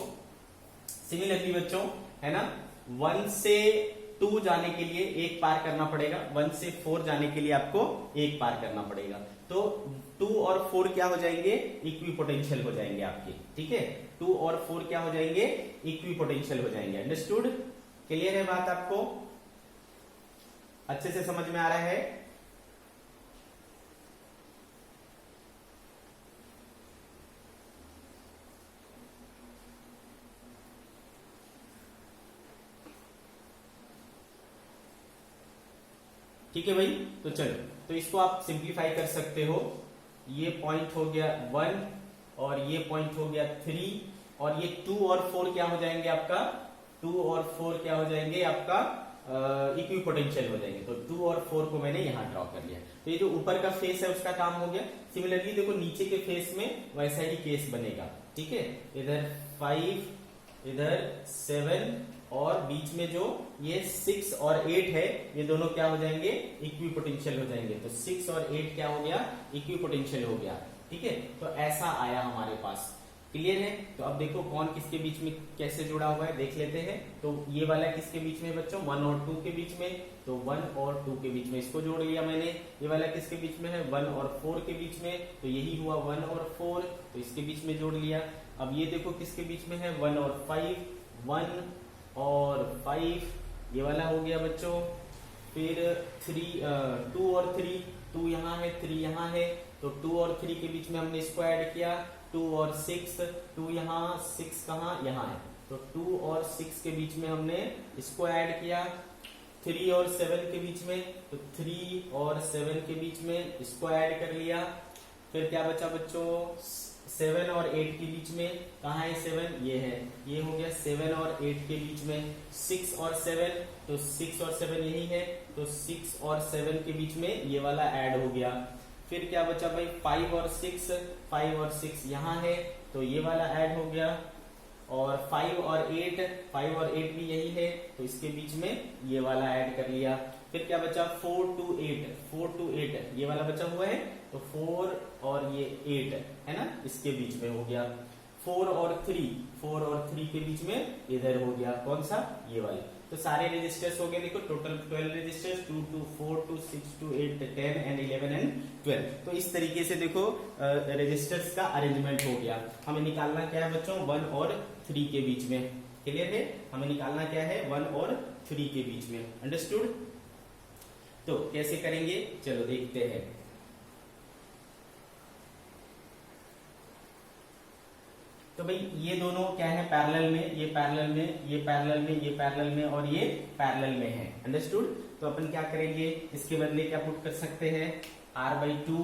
सिमिलरली बच्चों, है ना, 1 से 2 जाने के लिए एक पार करना पड़ेगा, 1 से 4 जाने के लिए आपको एक पार करना पड़ेगा। तो 2 और 4 क्या हो जाएंगे, इक्वी पोटेंशियल हो जाएंगे आपके, ठीक है, 2 और 4 क्या हो जाएंगे, इक्वी पोटेंशियल हो जाएंगे, अंडरस्टूड, क्लियर है बात, आपको अच्छे से समझ में आ रहा है। ठीक है भाई, तो चलो, तो इसको आप सिंप्लीफाई कर सकते हो। ये पॉइंट हो गया 1 और ये पॉइंट हो गया 3, और ये 2 और 4 क्या हो जाएंगे आपका, 2 और 4 क्या हो जाएंगे आपका इक्वी पोटेंशियल हो जाएंगे। तो 2 और 4 को मैंने यहां ड्रॉ कर लिया। तो ये जो ऊपर का फेस है उसका काम हो गया। सिमिलरली देखो नीचे के फेस में वैसा ही केस बनेगा, ठीक है, इधर 5, इधर 7 और बीच में जो ये 6 और 8 है, ये दोनों क्या हो जाएंगे, इक्वी पोटेंशियल हो जाएंगे। तो 6 और 8 क्या हो गया, इक्वी पोटेंशियल हो गया, ठीक है। तो ऐसा आया हमारे पास, क्लियर है। तो अब देखो कौन किसके बीच में कैसे जुड़ा हुआ है देख लेते हैं। तो ये वाला किसके बीच में बच्चों, 1 और 2 के बीच में, तो 1 और 2 के बीच में इसको जोड़ लिया मैंने। ये वाला किसके बीच में है, 1 और 4 के बीच में, तो यही हुआ 1 और 4, तो इसके बीच में जोड़ लिया। अब ये देखो किसके बीच में है, 1 और 5, 1 और 5 ये वाला हो गया बच्चों। फिर 2 और 3, 2 यहाँ है 3 यहाँ है, तो 2 और 3 के बीच में हमने इसको ऐड किया। 2 और 6, 2 यहाँ 6 कहाँ यहाँ है, तो 2 और 6 के बीच में हमने इसको ऐड किया। 3 और 7 के बीच में, तो 3 और 7 के बीच में इसको ऐड कर लिया। फिर क्या बचा बच्चों, 7 और 8 के बीच में कहाँ है 7, ये है, ये हो गया 7 और 8 के बीच में। 6 और 7, तो 6 और 7 यही है, तो 6 और 7 के बीच में ये वाला ऐड हो गया। फिर क्या बचा भाई 5 और 6, 5 और 6 यहाँ है, तो ये वाला ऐड हो गया। और 5 और 8, 5 और 8 भी यही है, तो इसके बीच में ये वाला ऐड कर लिया। फिर क्या बचा 4 to 8, 4 to 8 ये वाला बचा हुआ है, तो 4 और ये 8 है ना, इसके बीच में हो गया। 4 और 3, 4 और 3 के बीच में इधर हो गया, कौन सा, ये वाला। तो सारे रजिस्टर्स हो गए, देखो total 12 registers, 2 to 4 to 6 to 8 10 and 11 and 12। तो इस तरीके से देखो रजिस्टर्स का अरेंजमेंट हो गया। हमें निकालना क्या है बच्चों, 1 और 3 के बीच में, क्लियर है, हमें निकालना क्या है 1 और 3 के बीच में, अंडरस्टूड। तो कैसे करेंगे, चलो देखते हैं। तो भाई ये दोनों क्या है पैरेलल में, ये पैरेलल में, ये पैरेलल में, ये पैरेलल में और ये पैरेलल में है, अंडरस्टूड। तो अपन क्या करेंगे, इसके बदले क्या पुट कर सकते हैं, r/2,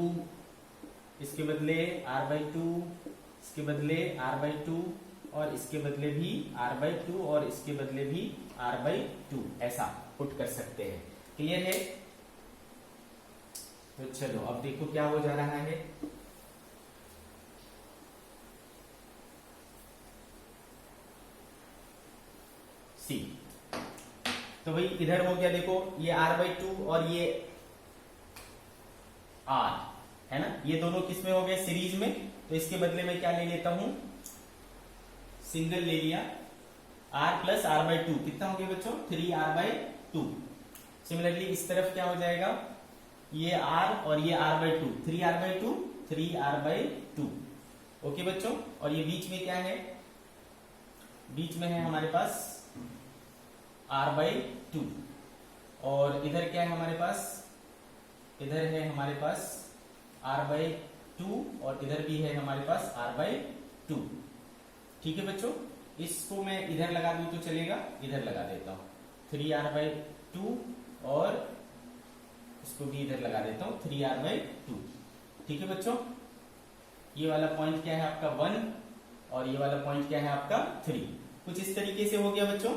इसके बदले r/2, इसके बदले r/2 और इसके बदले भी r/2 और इसके बदले भी r/2, ऐसा पुट कर सकते हैं, क्लियर है। तो चलो अब देखो क्या हो जा रहा है। सी, तो भाई इधर हो गया, देखो ये r/2 और ये r है ना, ये दोनों किस में हो गए, सीरीज में। तो इसके बदले में क्या ले लेता हूं, सिंगल ले लिया, r प्लस r/2 कितना हो गया बच्चों, 3r/2। सिमिलरली इस तरफ क्या हो जाएगा, ये r और ये r/2, 3r/2, 3r/2, ओके बच्चों। और ये बीच में क्या है, बीच में है हमारे पास r/2 और इधर क्या है हमारे पास, इधर है हमारे पास r/2 और इधर भी है हमारे पास r/2, ठीक है बच्चों। इसको मैं इधर लगा दूं तो चलेगा, इधर लगा देता हूं 3r/2 और इसको भी इधर लगा देता हूं 3r/2, ठीक है बच्चों। ये वाला पॉइंट क्या है आपका 1 और ये वाला पॉइंट क्या है आपका 3। कुछ इस तरीके से हो गया बच्चों,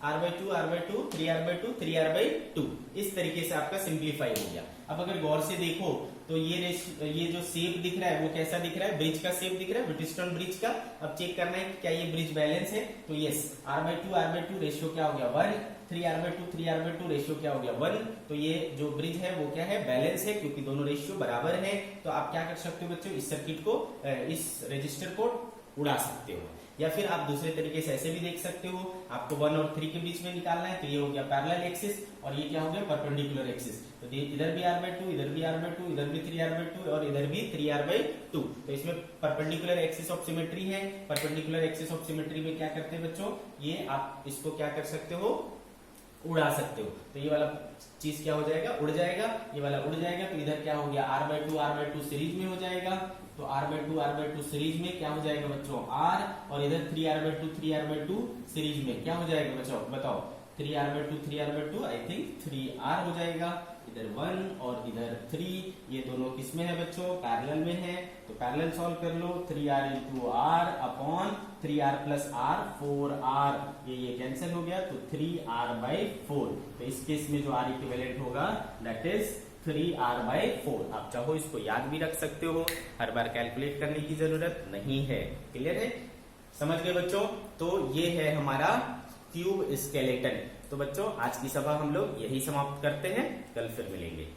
r/2, r/2, 3r/2, 3r/2, इस तरीके से आपका सिंप्लीफाई हो गया। अब अगर गौर से देखो तो ये जो शेप दिख रहा है वो कैसा दिख रहा है, ब्रिज का शेप दिख रहा है, ब्रिटिशटन ब्रिज का। अब चेक करना है कि क्या ये ब्रिज बैलेंस है, तो यस, r/2 रेशियो क्या हो गया 1, 3r/2 3r/2 रेशियो क्या हो गया 1। तो ये जो ब्रिज है वो क्या है, बैलेंस है, क्योंकि दोनों रेशियो बराबर है। तो आप क्या कर सकते हो बच्चों, इस सर्किट को, इस रजिस्टर को उड़ा सकते हो, या फिर आप दूसरे तरीके से ऐसे भी देख सकते हो। आपको 1 और 3 के बीच में निकालना है, तो ये हो गया पैरेलल एक्सिस और ये क्या हो गया परपेंडिकुलर एक्सिस। तो इधर भी r/2, इधर भी r/2, इधर भी 3r/2 और इधर भी 3r/2। तो इसमें परपेंडिकुलर एक्सिस ऑफ सिमेट्री है। परपेंडिकुलर एक्सिस ऑफ सिमेट्री में क्या करते हैं बच्चों, ये आप इसको क्या कर सकते हो, उड़ा सकते हो। तो ये वाला चीज क्या हो जाएगा, उड़ जाएगा, ये वाला उड़ जाएगा। तो इधर क्या हो गया r/2 सीरीज में हो जाएगा। तो r/2 सीरीज में क्या हो जाएगा बच्चों r, और इधर 3r/2 सीरीज में क्या हो जाएगा बच्चों, बताओ 3r/2 आई थिंक 3r हो जाएगा। इधर 1 और इधर 3, ये दोनों किस में है बच्चों, पैरेलल में है। तो पैरेलल सॉल्व कर लो, 3r into r upon 3r plus r 4r, ये कैंसिल हो गया, तो 3r/4। तो इस केस में जो r इक्विवेलेंट होगा दैट इज 3r/4। आप चाहो इसको याद भी रख सकते हो, हर बार कैलकुलेट करने की जरूरत नहीं है, क्लियर है, समझ गए बच्चों। तो ये है हमारा ट्यूब स्केलेटन। तो बच्चों आज की सभा हम लोग यही समाप्त करते हैं, कल फिर मिलेंगे।